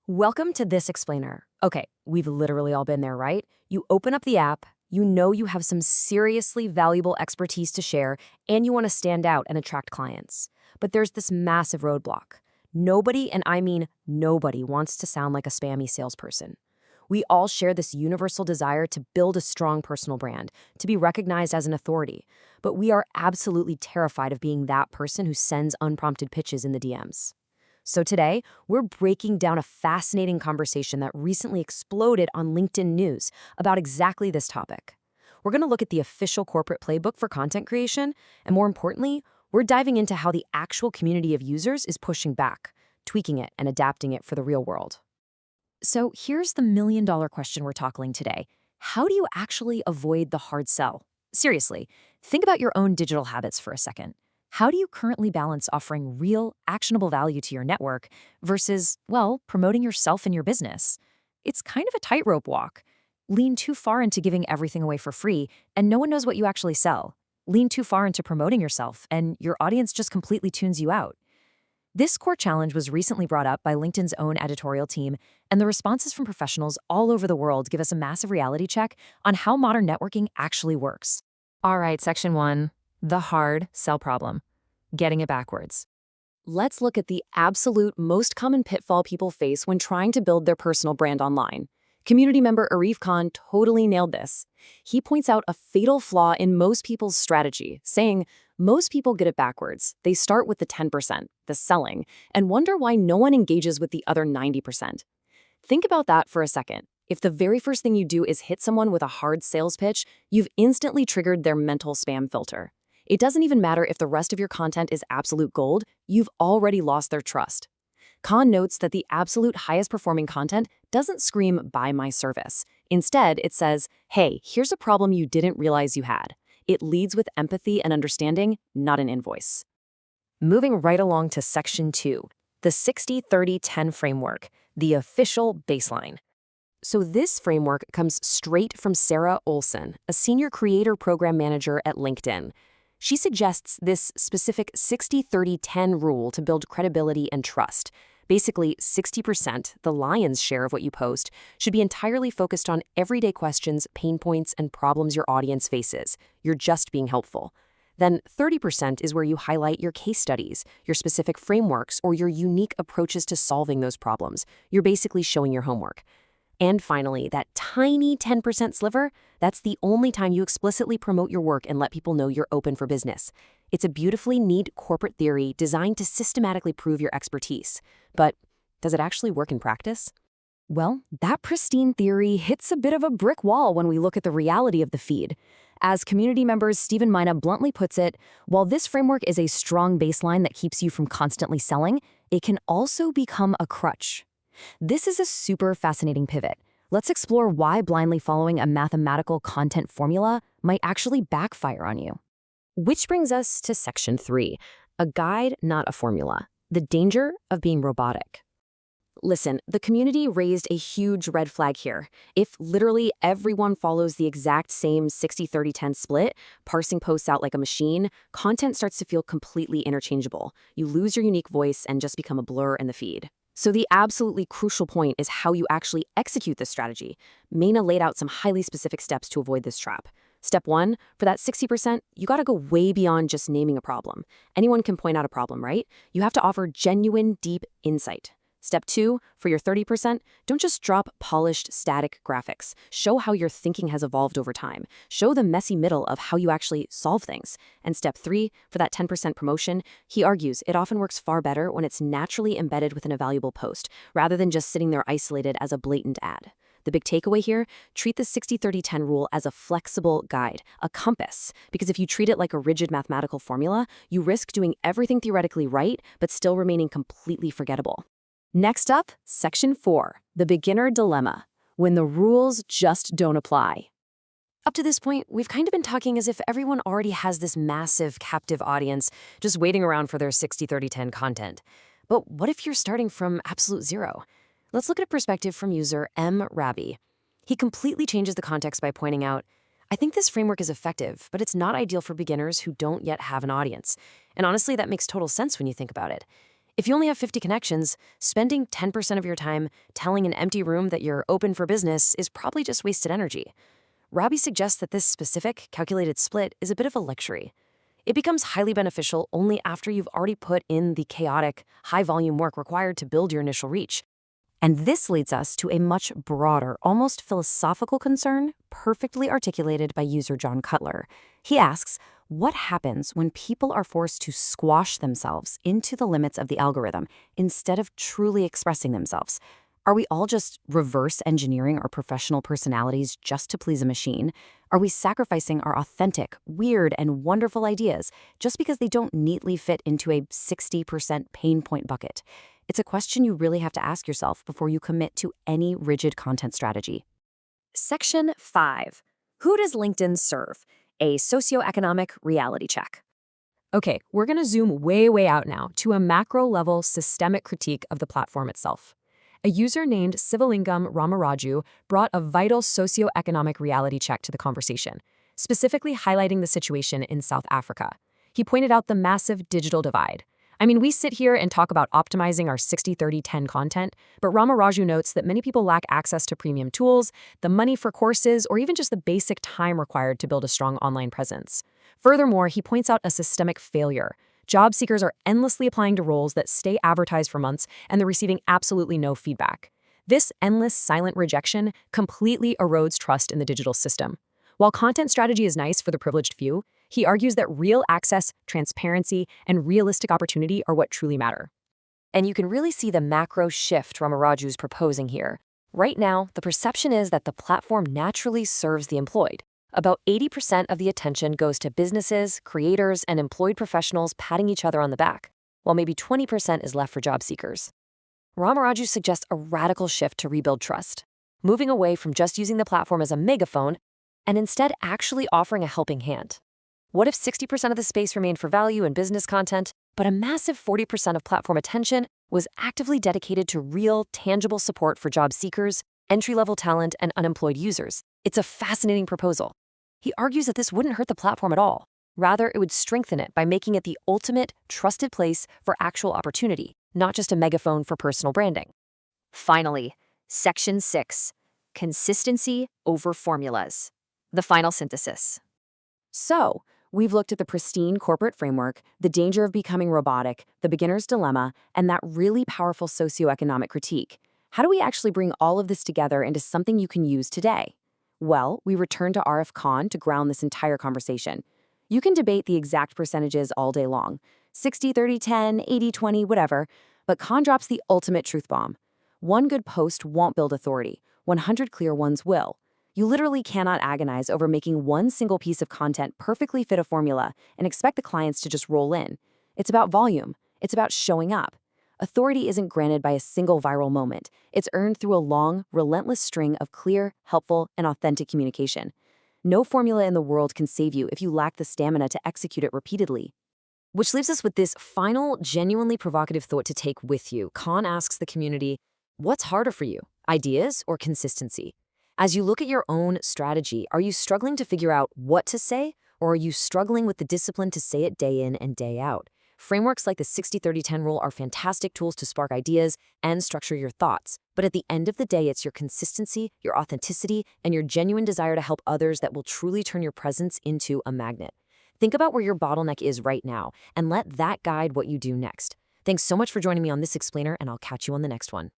Welcome to This Explainer. Okay, we've literally all been there, right? You open up the app, you know you have some seriously valuable expertise to share, and you want to stand out and attract clients. But there's this massive roadblock. Nobody, and I mean nobody, wants to sound like a spammy salesperson. We all share this universal desire to build a strong personal brand, to be recognized as an authority. But we are absolutely terrified of being that person who sends unprompted pitches in the DMs. So today, we're breaking down a fascinating conversation that recently exploded on LinkedIn News about exactly this topic. We're going to look at the official corporate playbook for content creation, and more importantly, we're diving into how the actual community of users is pushing back, tweaking it, and adapting it for the real world. So here's the million-dollar question we're tackling today. How do you actually avoid the hard sell? Seriously, think about your own digital habits for a second. How do you currently balance offering real, actionable value to your network versus, well, promoting yourself and your business? It's kind of a tightrope walk. Lean too far into giving everything away for free, and no one knows what you actually sell. Lean too far into promoting yourself, and your audience just completely tunes you out. This core challenge was recently brought up by LinkedIn's own editorial team, and the responses from professionals all over the world give us a massive reality check on how modern networking actually works. All right, section 1. The hard sell problem. Getting it backwards. Let's look at the absolute most common pitfall people face when trying to build their personal brand online. Community member Arif Khan totally nailed this. He points out a fatal flaw in most people's strategy, saying, most people get it backwards. They start with the 10%, the selling, and wonder why no one engages with the other 90%. Think about that for a second. If the very first thing you do is hit someone with a hard sales pitch, you've instantly triggered their mental spam filter. It doesn't even matter if the rest of your content is absolute gold, you've already lost their trust. Khan notes that the absolute highest performing content doesn't scream, "buy my service." Instead, it says, "Hey, here's a problem you didn't realize you had." It leads with empathy and understanding, not an invoice. Moving right along to section 2, the 60-30-10 framework, the official baseline. So this framework comes straight from Sarah Olson, a senior creator program manager at LinkedIn. She suggests this specific 60-30-10 rule to build credibility and trust. Basically, 60%, the lion's share of what you post, should be entirely focused on everyday questions, pain points, and problems your audience faces. You're just being helpful. Then 30% is where you highlight your case studies, your specific frameworks, or your unique approaches to solving those problems. You're basically showing your homework. And finally, that tiny 10% sliver, that's the only time you explicitly promote your work and let people know you're open for business. It's a beautifully neat corporate theory designed to systematically prove your expertise. But does it actually work in practice? Well, that pristine theory hits a bit of a brick wall when we look at the reality of the feed. As community members Stephen Mina bluntly puts it, while this framework is a strong baseline that keeps you from constantly selling, it can also become a crutch. This is a super fascinating pivot. Let's explore why blindly following a mathematical content formula might actually backfire on you. Which brings us to section 3, a guide, not a formula. The danger of being robotic. Listen, the community raised a huge red flag here. If literally everyone follows the exact same 60-30-10 split, parsing posts out like a machine, content starts to feel completely interchangeable. You lose your unique voice and just become a blur in the feed. So the absolutely crucial point is how you actually execute this strategy. Maina laid out some highly specific steps to avoid this trap. Step 1, for that 60%, you gotta go way beyond just naming a problem. Anyone can point out a problem, right? You have to offer genuine, deep insight. Step 2, for your 30%, don't just drop polished, static graphics. Show how your thinking has evolved over time. Show the messy middle of how you actually solve things. And step 3, for that 10% promotion, he argues it often works far better when it's naturally embedded within a valuable post, rather than just sitting there isolated as a blatant ad. The big takeaway here, treat the 60-30-10 rule as a flexible guide, a compass, because if you treat it like a rigid mathematical formula, you risk doing everything theoretically right, but still remaining completely forgettable. Next up, section 4, the beginner dilemma, when the rules just don't apply. Up to this point, we've kind of been talking as if everyone already has this massive captive audience just waiting around for their 60-30-10 content. But what if you're starting from absolute zero? Let's look at a perspective from user M. Rabi. He completely changes the context by pointing out, I think this framework is effective, but it's not ideal for beginners who don't yet have an audience. And honestly, that makes total sense when you think about it. If you only have 50 connections, spending 10% of your time telling an empty room that you're open for business is probably just wasted energy. Robbie suggests that this specific, calculated split is a bit of a luxury. It becomes highly beneficial only after you've already put in the chaotic, high-volume work required to build your initial reach. And this leads us to a much broader, almost philosophical concern, perfectly articulated by user John Cutler. He asks, what happens when people are forced to squash themselves into the limits of the algorithm instead of truly expressing themselves? Are we all just reverse engineering our professional personalities just to please a machine? Are we sacrificing our authentic, weird, and wonderful ideas just because they don't neatly fit into a 60% pain point bucket? It's a question you really have to ask yourself before you commit to any rigid content strategy. Section 5. Who does LinkedIn serve? A socioeconomic reality check. Okay, we're going to zoom way out now to a macro-level systemic critique of the platform itself. A user named Sivalingam Ramaraju brought a vital socioeconomic reality check to the conversation, specifically highlighting the situation in South Africa. He pointed out the massive digital divide. I mean, we sit here and talk about optimizing our 60-30-10 content, but Ramaraju notes that many people lack access to premium tools, the money for courses, or even just the basic time required to build a strong online presence. Furthermore, he points out a systemic failure. Job seekers are endlessly applying to roles that stay advertised for months, and they're receiving absolutely no feedback. This endless, silent rejection completely erodes trust in the digital system. While content strategy is nice for the privileged few, he argues that real access, transparency, and realistic opportunity are what truly matter. And you can really see the macro shift Ramaraju's proposing here. Right now, the perception is that the platform naturally serves the employed. About 80% of the attention goes to businesses, creators, and employed professionals patting each other on the back, while maybe 20% is left for job seekers. Ramaraju suggests a radical shift to rebuild trust, moving away from just using the platform as a megaphone and instead actually offering a helping hand. What if 60% of the space remained for value and business content, but a massive 40% of platform attention was actively dedicated to real, tangible support for job seekers, entry-level talent, and unemployed users? It's a fascinating proposal. He argues that this wouldn't hurt the platform at all. Rather, it would strengthen it by making it the ultimate, trusted place for actual opportunity, not just a megaphone for personal branding. Finally, Section 6. Consistency over formulas. The final synthesis. So, we've looked at the pristine corporate framework, the danger of becoming robotic, the beginner's dilemma, and that really powerful socioeconomic critique. How do we actually bring all of this together into something you can use today? Well, we return to RF Khan to ground this entire conversation. You can debate the exact percentages all day long, 60-30-10, 80-20, whatever, but Khan drops the ultimate truth bomb. One good post won't build authority, 100 clear ones will. You literally cannot agonize over making one single piece of content perfectly fit a formula and expect the clients to just roll in. It's about volume. It's about showing up. Authority isn't granted by a single viral moment. It's earned through a long, relentless string of clear, helpful, and authentic communication. No formula in the world can save you if you lack the stamina to execute it repeatedly. Which leaves us with this final, genuinely provocative thought to take with you. Khan asks the community, what's harder for you, ideas or consistency? As you look at your own strategy, are you struggling to figure out what to say, or are you struggling with the discipline to say it day in and day out? Frameworks like the 60-30-10 rule are fantastic tools to spark ideas and structure your thoughts. But at the end of the day, it's your consistency, your authenticity, and your genuine desire to help others that will truly turn your presence into a magnet. Think about where your bottleneck is right now, and let that guide what you do next. Thanks so much for joining me on this explainer, and I'll catch you on the next one.